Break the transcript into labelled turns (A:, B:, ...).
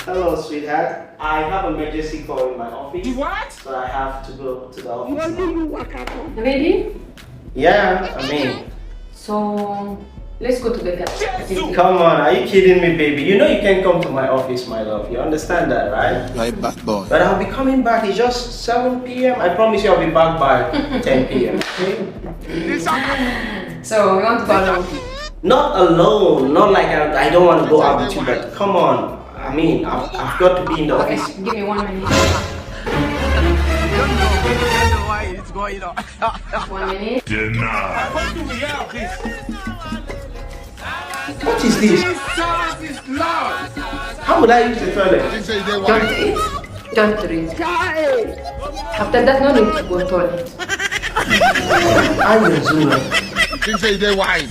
A: Hello, sweetheart. I have an emergency call in my office.
B: What?
A: So I have to go to the office.
C: Ready?
A: Yeah, I mean.
C: So, let's go together.
A: Come on, are you kidding me, baby? You know you can't come to my office, my love. You understand that, right?
D: Right back, boy.
A: But I'll be coming back. It's just 7 p.m. I promise you I'll be back by 10 p.m. Okay?
C: So, we want to go alone.
A: Not alone. Not like I don't want to go out with you, but come on. I mean, I've got to be in the
C: Okay,
A: office.
C: give me 1 minute.
B: You don't know why it's going on.
C: 1 minute.
A: What is this?
B: Jesus is Lord.
A: How would I use the toilet?
C: Don't eat. Don't drink. After that, no need to go to toilet.
A: I'm a Zulu.
D: You think say they wise?